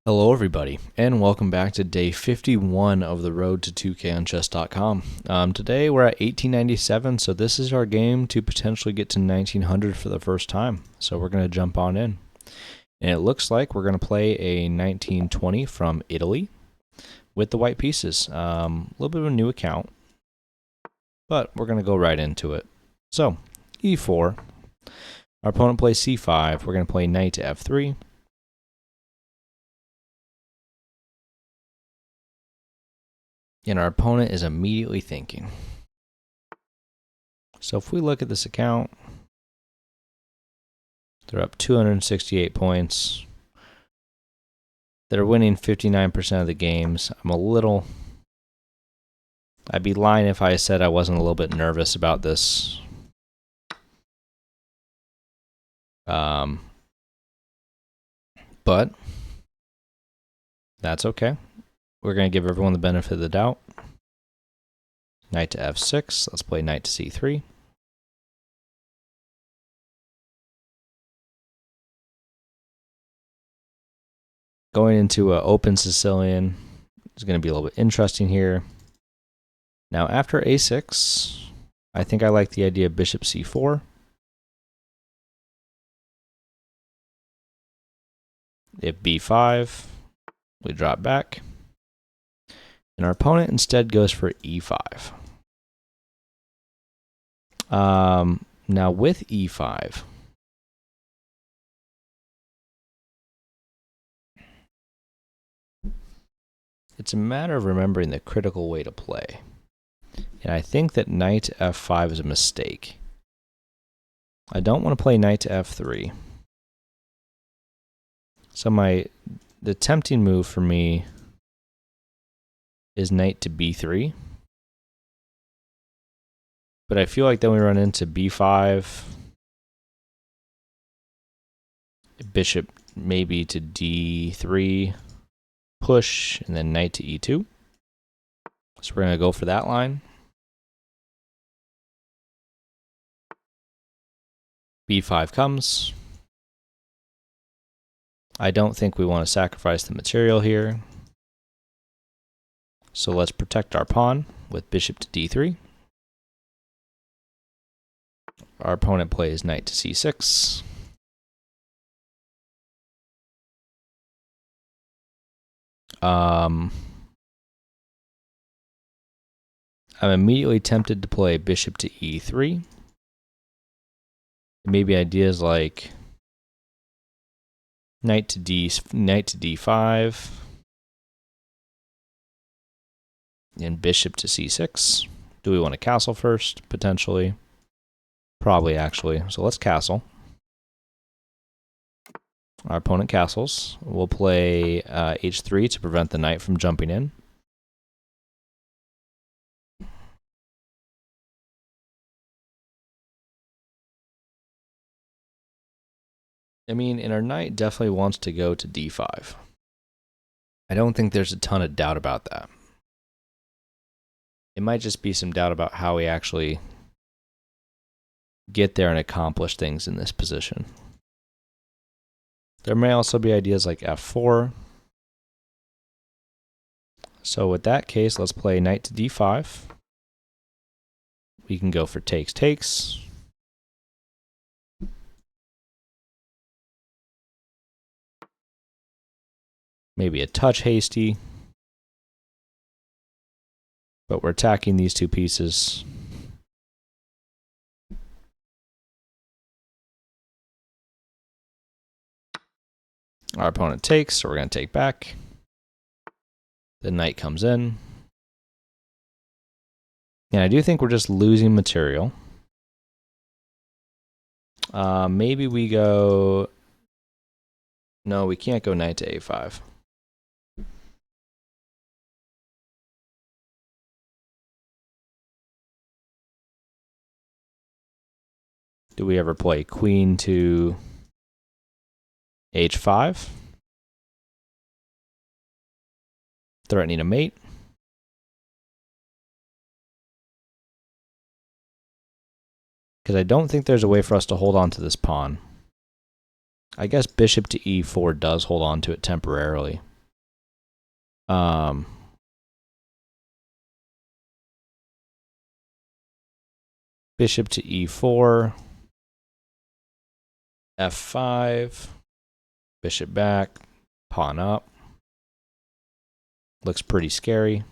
Hello, everybody, and welcome back to day 51 of the road to 2K on chess.com. Today we're at 1897, so this is our game to potentially get to 1900 for the first time. So we're going to jump on in. And it looks like we're going to play a 1920 from Italy with the white pieces. A little bit of a new account, but we're going to go right into it. So, e4. Our opponent plays c5. We're going to play knight to f3. And our opponent is immediately thinking. So if we look at this account, they're up 268 points. They're winning 59% of the games. I'd be lying if I said I wasn't a little bit nervous about this. But that's okay. We're going to give everyone the benefit of the doubt. Knight to f6. Let's play knight to c3. Going into an open Sicilian is going to be a little bit interesting here. Now, after a6, I think I like the idea of bishop c4. If b5, we drop back. And our opponent instead goes for e5. Now with e5, it's a matter of remembering the critical way to play. And I think that knight to f5 is a mistake. I don't want to play knight to f3. So the tempting move for me is knight to b3. But I feel like then we run into b5, bishop maybe to d3, push, and then knight to e2. So we're going to go for that line. b5 comes. I don't think we want to sacrifice the material here. So let's protect our pawn with bishop to d3. Our opponent plays knight to c6. I'm immediately tempted to play bishop to e3. Maybe ideas like knight to d5 and bishop to c6. Do we want to castle first? Potentially. Probably, actually. So let's castle. Our opponent castles. We'll play h3 to prevent the knight from jumping in. And our knight definitely wants to go to d5. I don't think there's a ton of doubt about that. It might just be some doubt about how we actually get there and accomplish things in this position. There may also be ideas like f4. So with that case, let's play knight to d5. We can go for takes. Maybe a touch hasty. But we're attacking these two pieces. Our opponent takes, so we're going to take back. The knight comes in. And I do think we're just losing material. Maybe we go... No, we can't go knight to a5. Do we ever play queen to h5? Threatening a mate. Because I don't think there's a way for us to hold on to this pawn. I guess bishop to e4 does hold on to it temporarily. Um, bishop to e4, f5, bishop back, pawn up. Looks pretty scary.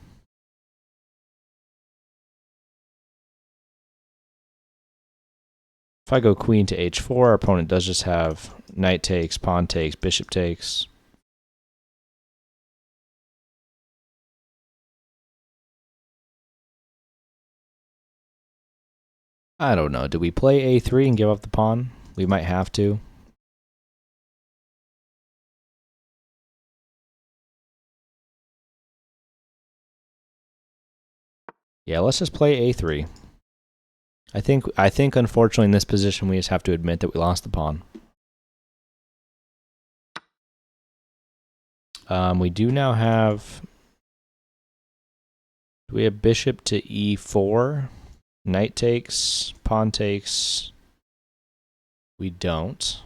If I go queen to h4, our opponent does just have knight takes, pawn takes, bishop takes. I don't know. Do we play a3 and give up the pawn? We might have to. Yeah, let's just play a3. I think unfortunately in this position we just have to admit that we lost the pawn. We do now have. Do we have bishop to e4? Knight takes, pawn takes. We don't.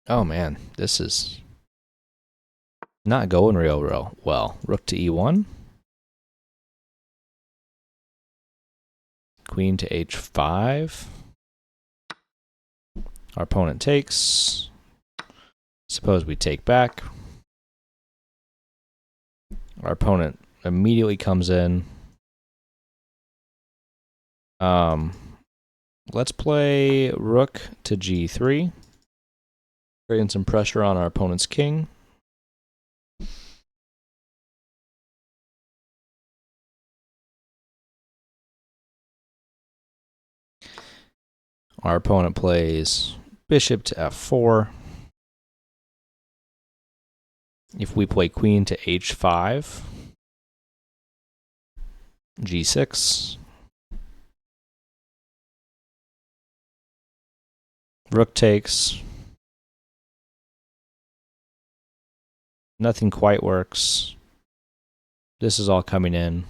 Oh man, this is not going real well. Rook to e1. Queen to h5. Our opponent takes. Suppose we take back. Our opponent immediately comes in. Let's play rook to g3. Creating some pressure on our opponent's king. Our opponent plays bishop to f4. If we play queen to h5, g6, rook takes, nothing quite works. This is all coming in.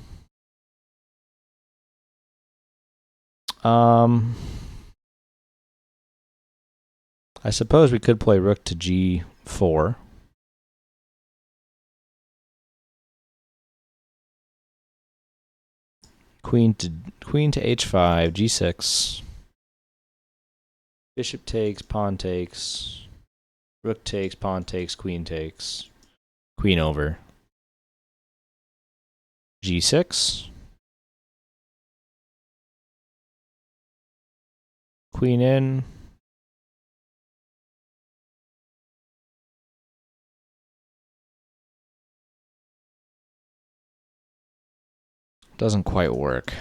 I suppose we could play rook to g4. Queen to h5, g6. Bishop takes, pawn takes. Rook takes, pawn takes, queen takes. Queen over. g6. Queen in. Doesn't quite work.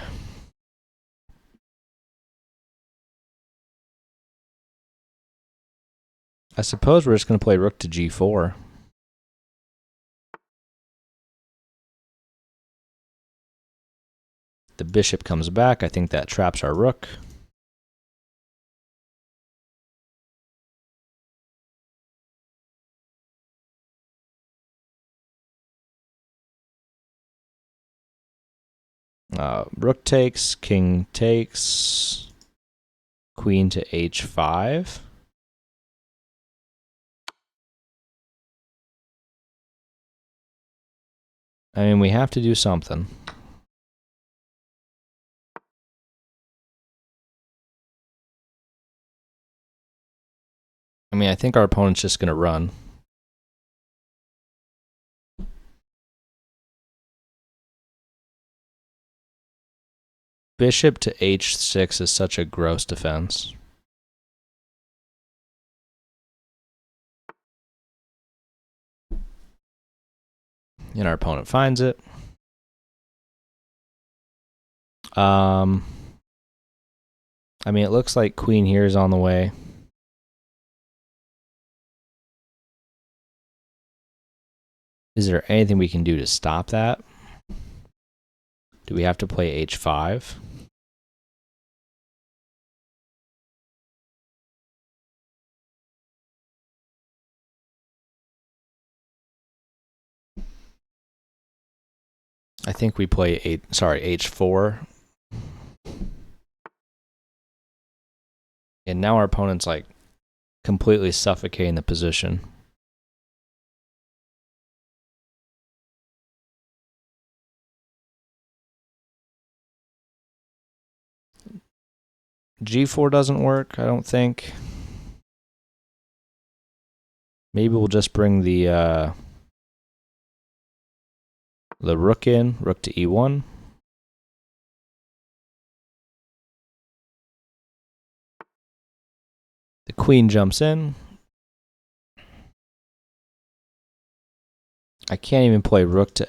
I suppose we're just going to play rook to g4. The bishop comes back. I think that traps our rook. Rook takes, king takes, queen to h5. I mean, we have to do something. I mean, I think our opponent's just going to run. Bishop to h6 is such a gross defense. And our opponent finds it. I mean, it looks like queen here is on the way. Is there anything we can do to stop that? Do we have to play h5? I think we play h4. And now our opponent's like completely suffocating the position. G4 doesn't work, I don't think. Maybe we'll just bring the rook in, rook to E1. The queen jumps in. I can't even play rook to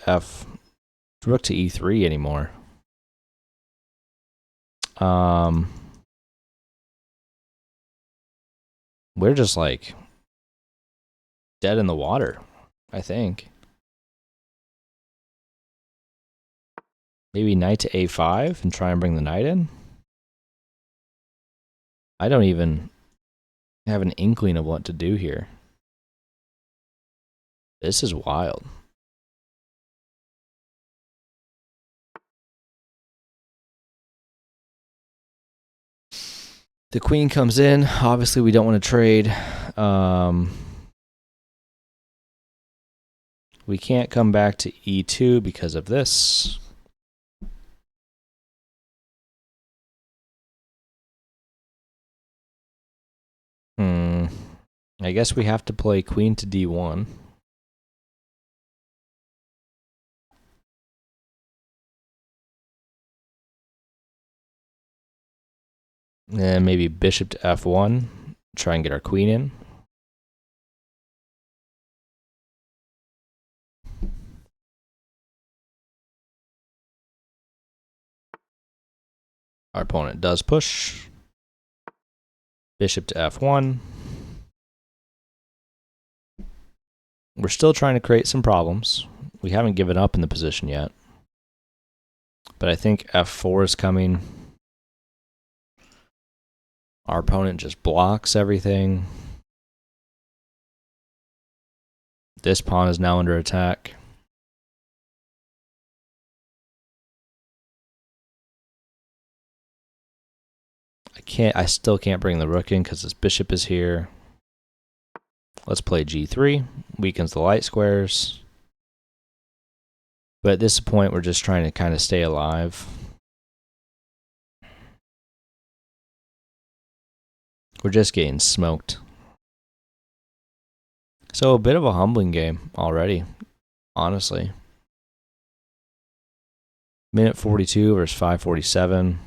E3 anymore. We're just like dead in the water, I think. Maybe knight to A5 and try and bring the knight in. I don't even have an inkling of what to do here. This is wild. The queen comes in. Obviously, we don't want to trade. We can't come back to E2 because of this. I guess we have to play queen to D1. And maybe bishop to F1. Try and get our queen in. Our opponent does push. Bishop to F1. We're still trying to create some problems. We haven't given up in the position yet. But I think F4 is coming. Our opponent just blocks everything. This pawn is now under attack. I still can't bring the rook in because this bishop is here. Let's play G3. Weakens the light squares. But at this point, we're just trying to kind of stay alive. We're just getting smoked. So a bit of a humbling game already, honestly. Minute 42 versus 5:47.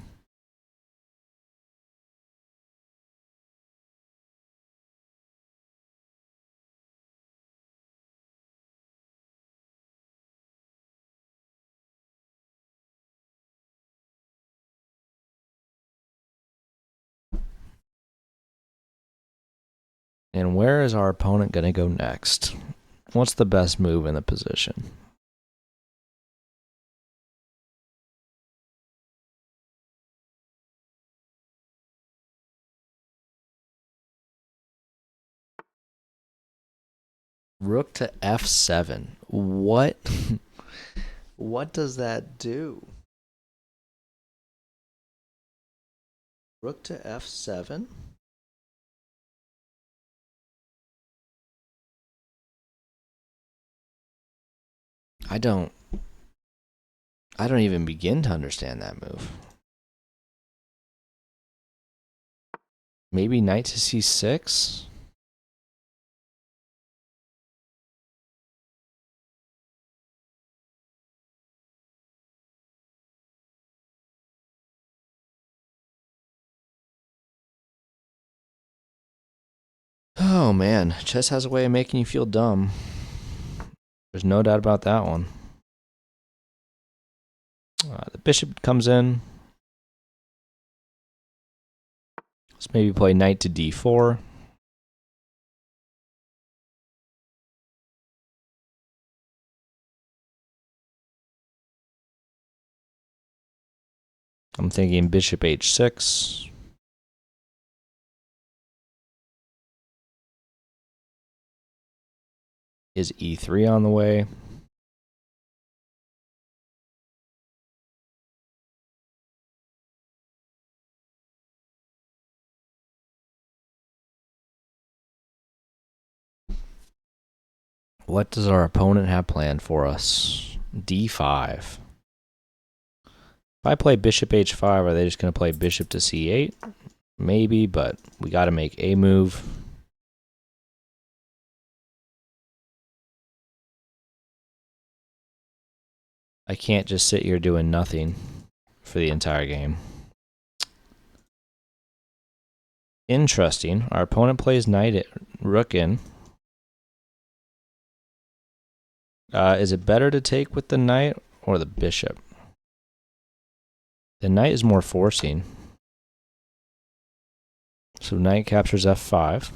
And where is our opponent going to go next? What's the best move in the position? Rook to F7. What? What does that do? Rook to F7? I don't even begin to understand that move. Maybe knight to C6? Oh man, chess has a way of making you feel dumb. There's no doubt about that one. The bishop comes in. Let's maybe play knight to D4. I'm thinking bishop H6. Is E3 on the way? What does our opponent have planned for us? D5. If I play bishop h5, are they just going to play bishop to c8? Maybe, but we got to make a move. I can't just sit here doing nothing for the entire game. Interesting. Our opponent plays rook in. Is it better to take with the knight or the bishop? The knight is more forcing. So knight captures f5.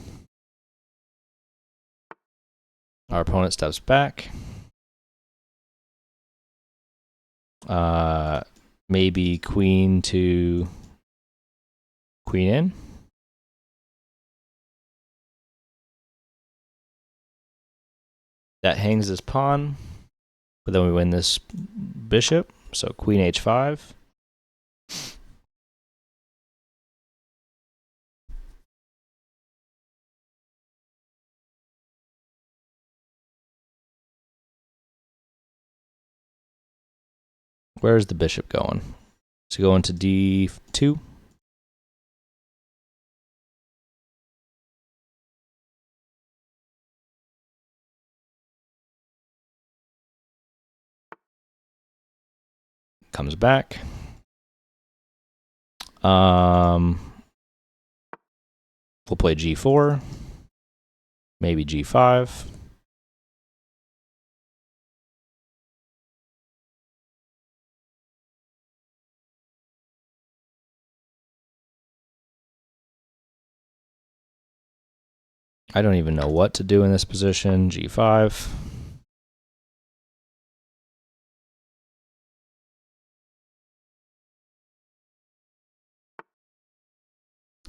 Our opponent steps back. Maybe queen to queen in. That hangs this pawn, but then we win this bishop. So queen h5. Where's the bishop going? So going to d2. Comes back. We'll play g4. Maybe g5. I don't even know what to do in this position. g5.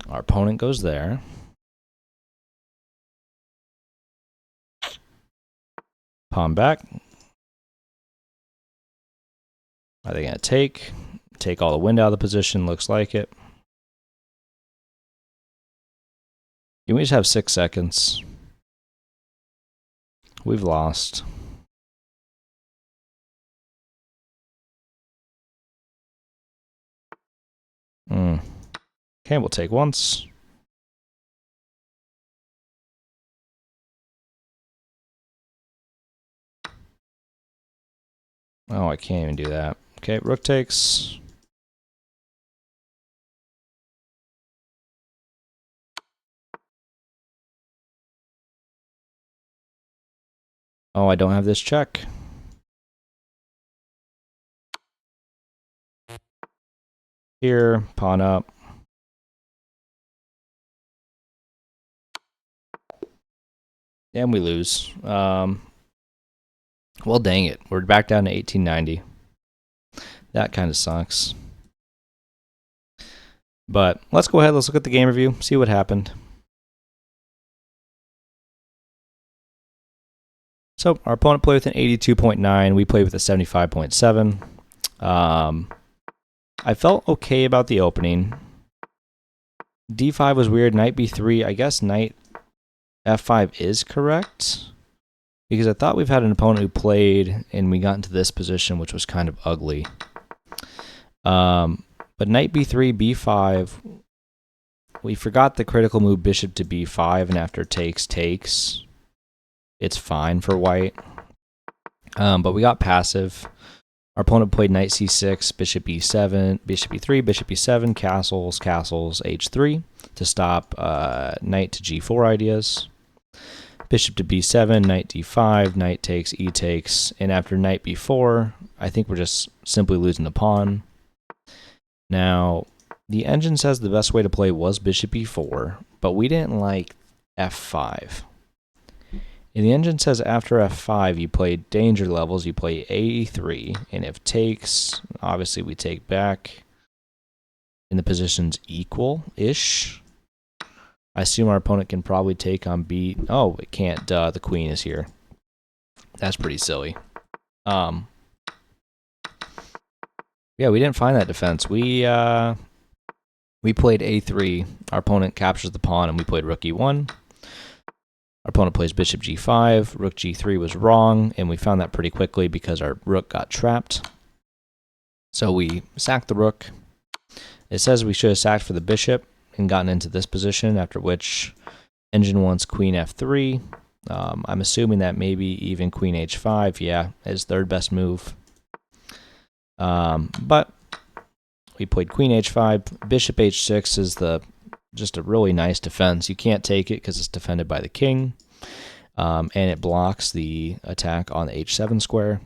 Our opponent goes there. Pawn back. Are they going to take? Take all the wind out of the position. Looks like it. We just have 6 seconds. We've lost. Okay, we'll take once. Oh, I can't even do that. Okay, rook takes. Oh, I don't have this check. Here, pawn up. And we lose. Well, dang it. We're back down to 1890. That kind of sucks. But let's go ahead. Let's look at the game review. See what happened. So our opponent played with an 82.9. We played with a 75.7. I felt okay about the opening. D5 was weird. Knight B3. I guess knight F5 is correct, because I thought we've had an opponent who played and we got into this position, which was kind of ugly. But knight b3, b5, we forgot the critical move bishop to b5, and after takes, it's fine for white. But we got passive. Our opponent played knight c6, bishop e7, bishop e3, bishop e7, castles, h3 to stop knight to g4 ideas. Bishop to b7, knight d5, knight takes, e takes, and after knight b4, I think we're just simply losing the pawn. Now, the engine says the best way to play was bishop e4, but we didn't like f5. And the engine says after f5, you play danger levels, you play a3, and if takes, obviously we take back, and the position's equal-ish. I assume our opponent can probably take on b. Oh, it can't. Duh, the queen is here. That's pretty silly. Yeah, we didn't find that defense. We played a3. Our opponent captures the pawn, and we played rook e1. Our opponent plays bishop g5, rook g3 was wrong, and we found that pretty quickly because our rook got trapped. So we sacked the rook. It says we should have sacked for the bishop and gotten into this position, after which engine wants queen f3. I'm assuming that maybe even queen h5, yeah, is third best move. But we played queen h5. Bishop h6 is just a really nice defense. You can't take it because it's defended by the king, and it blocks the attack on the h7 square.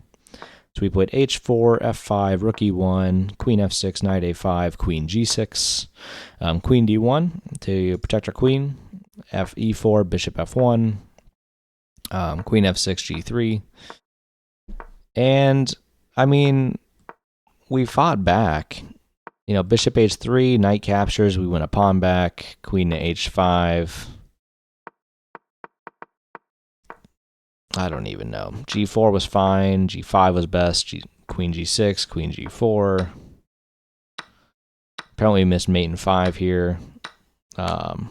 So we played h4, f5, rook e1, queen f6, knight a5, queen g6, queen d1 to protect our queen, e4, bishop f1, queen f6, g3. And, I mean, we fought back. You know, bishop h3, knight captures, we win a pawn back, queen to h5. I don't even know. g4 was fine, g5 was best, queen g6, queen g4. Apparently we missed mate in 5 here. But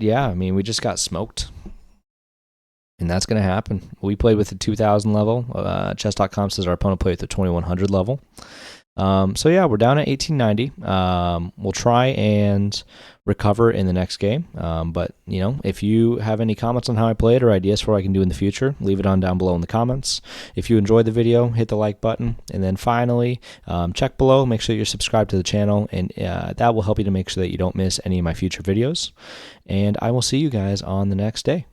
yeah, I mean, we just got smoked. And that's going to happen. We played with the 2000 level. Chess.com says our opponent played with the 2100 level. So yeah, we're down at 1890. We'll try and recover in the next game. But, you know, if you have any comments on how I played or ideas for what I can do in the future, leave it on down below in the comments. If you enjoyed the video, hit the like button. And then finally, check below, make sure you're subscribed to the channel, and that will help you to make sure that you don't miss any of my future videos. And I will see you guys on the next day.